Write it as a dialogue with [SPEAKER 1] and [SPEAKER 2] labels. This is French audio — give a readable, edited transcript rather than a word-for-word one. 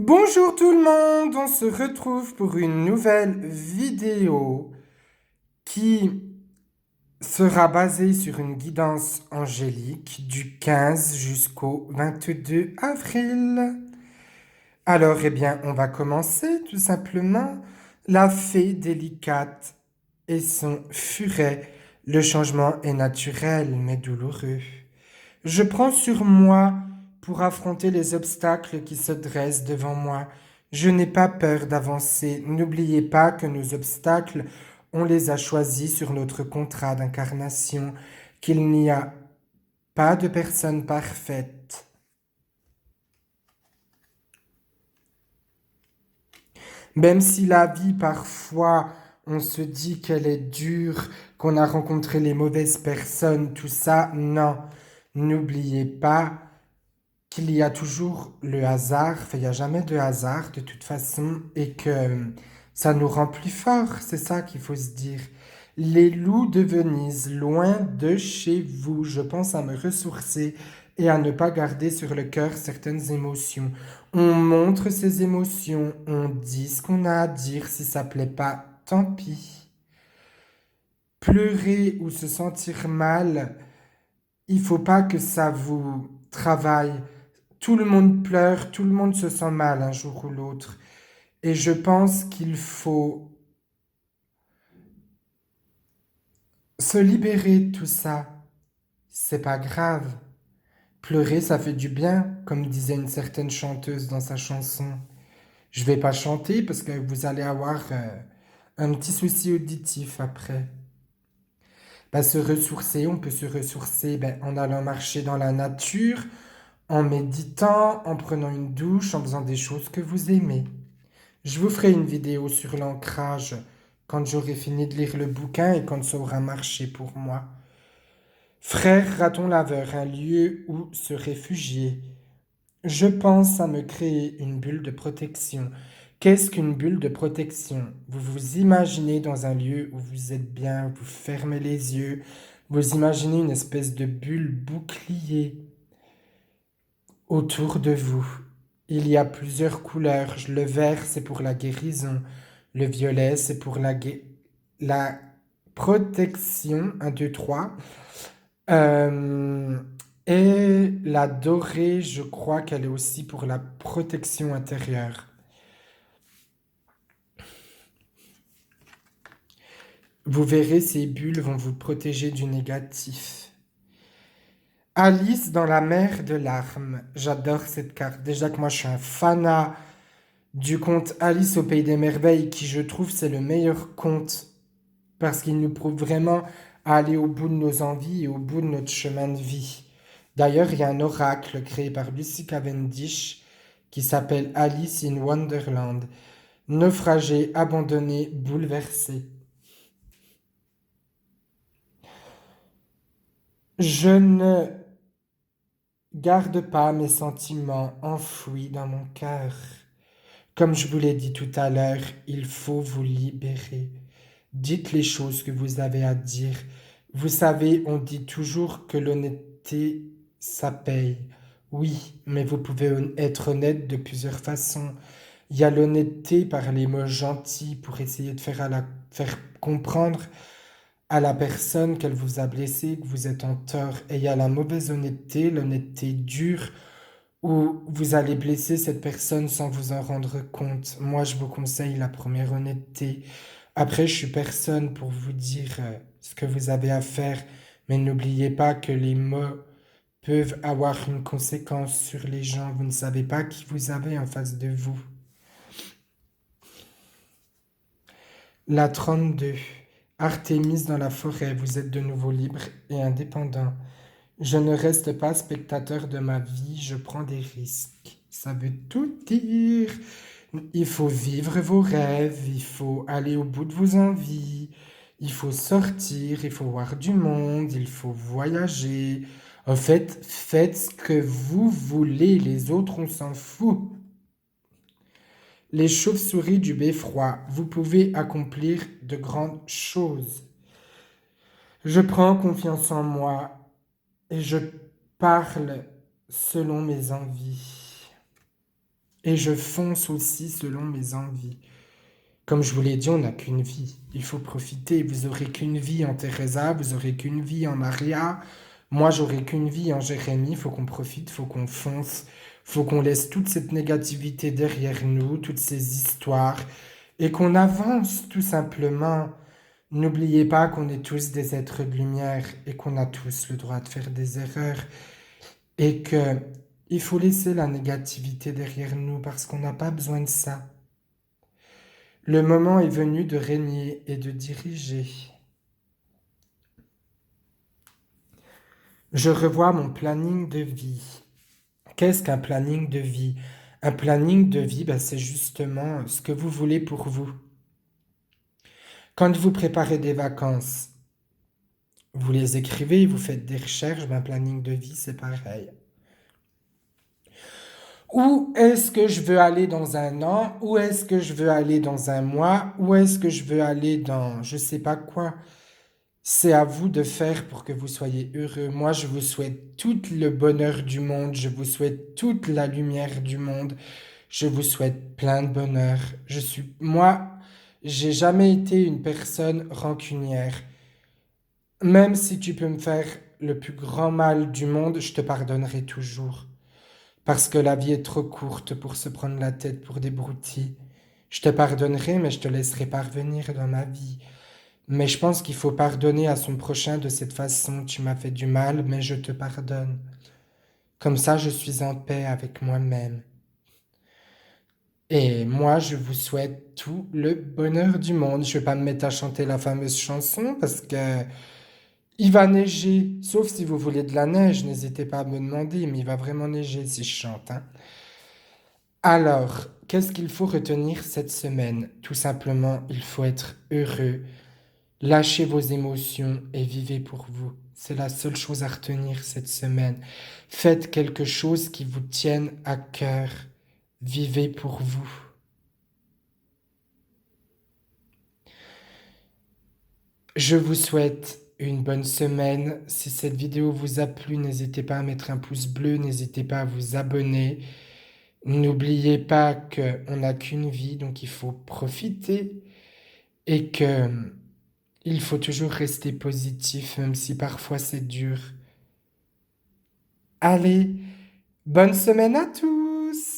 [SPEAKER 1] Bonjour tout le monde, on se retrouve pour une nouvelle vidéo qui sera basée sur une guidance angélique du 15 jusqu'au 22 avril. Alors, on va commencer tout simplement. La fée délicate et son furet. Le changement est naturel mais douloureux. Je prends sur moi pour affronter les obstacles qui se dressent devant moi. Je n'ai pas peur d'avancer. N'oubliez pas que nos obstacles, on les a choisis sur notre contrat d'incarnation, qu'il n'y a pas de personne parfaite. Même si la vie, parfois, on se dit qu'elle est dure, qu'on a rencontré les mauvaises personnes, tout ça, non. N'oubliez pas qu'il y a toujours le hasard, enfin, il n'y a jamais de hasard de toute façon, et que ça nous rend plus forts, c'est ça qu'il faut se dire. Les loups de Venise, loin de chez vous, je pense à me ressourcer et à ne pas garder sur le cœur certaines émotions. On montre ses émotions, on dit ce qu'on a à dire, si ça plaît pas, tant pis. Pleurer ou se sentir mal, il faut pas que ça vous travaille. Tout le monde pleure, tout le monde se sent mal un jour ou l'autre. Et je pense qu'il faut se libérer de tout ça. C'est pas grave. Pleurer, ça fait du bien, comme disait une certaine chanteuse dans sa chanson. Je vais pas chanter parce que vous allez avoir un petit souci auditif après. Bah, se ressourcer, on peut se ressourcer en allant marcher dans la nature, en méditant, en prenant une douche, en faisant des choses que vous aimez. Je vous ferai une vidéo sur l'ancrage quand j'aurai fini de lire le bouquin et quand ça aura marché pour moi. Frère raton laveur, un lieu où se réfugier. Je pense à me créer une bulle de protection. Qu'est-ce qu'une bulle de protection? Vous vous imaginez dans un lieu où vous êtes bien, vous fermez les yeux, vous imaginez une espèce de bulle bouclier autour de vous. Il y a plusieurs couleurs. Le vert, c'est pour la guérison. Le violet, c'est pour la protection. Un, 2, 3. Euh, et la dorée, je crois qu'elle est aussi pour la protection intérieure. Vous verrez, ces bulles vont vous protéger du négatif. Alice dans la mer de larmes. J'adore cette carte. Déjà que moi, je suis un fanat du conte Alice au Pays des Merveilles, qui je trouve c'est le meilleur conte parce qu'il nous prouve vraiment à aller au bout de nos envies et au bout de notre chemin de vie. D'ailleurs, il y a un oracle créé par Lucy Cavendish qui s'appelle Alice in Wonderland. Naufragé, abandonné, bouleversé. Je ne garde pas mes sentiments enfouis dans mon cœur. Comme je vous l'ai dit tout à l'heure, il faut vous libérer. Dites les choses que vous avez à dire. Vous savez, on dit toujours que l'honnêteté, ça paye. Oui, mais vous pouvez être honnête de plusieurs façons. Il y a l'honnêteté par les mots gentils pour essayer de faire comprendre à la personne qu'elle vous a blessé, que vous êtes en tort. Et il y a la mauvaise honnêteté, l'honnêteté dure, où vous allez blesser cette personne sans vous en rendre compte. Moi, je vous conseille la première honnêteté. Après, je suis personne pour vous dire ce que vous avez à faire, mais n'oubliez pas que les mots peuvent avoir une conséquence sur les gens. Vous ne savez pas qui vous avez en face de vous. La 32. Artémis dans la forêt, vous êtes de nouveau libre et indépendant. Je ne reste pas spectateur de ma vie, je prends des risques. Ça veut tout dire. Il faut vivre vos rêves, il faut aller au bout de vos envies, il faut sortir, il faut voir du monde, il faut voyager. En fait, faites ce que vous voulez, les autres, on s'en fout. Les chauves-souris du beffroi, vous pouvez accomplir de grandes choses. Je prends confiance en moi et je parle selon mes envies. et je fonce aussi selon mes envies. Comme je vous l'ai dit, on n'a qu'une vie. Il faut profiter. Vous aurez qu'une vie en Teresa, vous aurez qu'une vie en Maria. Moi, j'aurai qu'une vie en Jérémie. Il faut qu'on profite, il faut qu'on fonce, il faut qu'on laisse toute cette négativité derrière nous, toutes ces histoires, et qu'on avance tout simplement. N'oubliez pas qu'on est tous des êtres de lumière et qu'on a tous le droit de faire des erreurs et que il faut laisser la négativité derrière nous parce qu'on n'a pas besoin de ça. Le moment est venu de régner et de diriger. Je revois mon planning de vie. Qu'est-ce qu'un planning de vie? Un planning de vie, c'est justement ce que vous voulez pour vous. Quand vous préparez des vacances, vous les écrivez, vous faites des recherches, un planning de vie, c'est pareil. Où est-ce que je veux aller dans un an? Où est-ce que je veux aller dans un mois? Où est-ce que je veux aller dans je sais pas quoi? C'est à vous de faire pour que vous soyez heureux. Moi, je vous souhaite tout le bonheur du monde. Je vous souhaite toute la lumière du monde. Je vous souhaite plein de bonheur. Moi, j'ai jamais été une personne rancunière. Même si tu peux me faire le plus grand mal du monde, je te pardonnerai toujours. Parce que la vie est trop courte pour se prendre la tête pour des broutilles. Je te pardonnerai, mais je te laisserai pas revenir dans ma vie. Mais je pense qu'il faut pardonner à son prochain de cette façon. Tu m'as fait du mal, mais je te pardonne. Comme ça, je suis en paix avec moi-même. Et moi, je vous souhaite tout le bonheur du monde. Je vais pas me mettre à chanter la fameuse chanson parce que il va neiger. Sauf si vous voulez de la neige, n'hésitez pas à me demander, mais il va vraiment neiger si je chante, hein. Alors, qu'est-ce qu'il faut retenir cette semaine? Tout simplement, il faut être heureux. Lâchez vos émotions et vivez pour vous. C'est la seule chose à retenir cette semaine. Faites quelque chose qui vous tienne à cœur. Vivez pour vous. Je vous souhaite une bonne semaine. Si cette vidéo vous a plu, n'hésitez pas à mettre un pouce bleu, n'hésitez pas à vous abonner. N'oubliez pas qu'on n'a qu'une vie, donc il faut profiter et que il faut toujours rester positif, même si parfois c'est dur. Allez, bonne semaine à tous!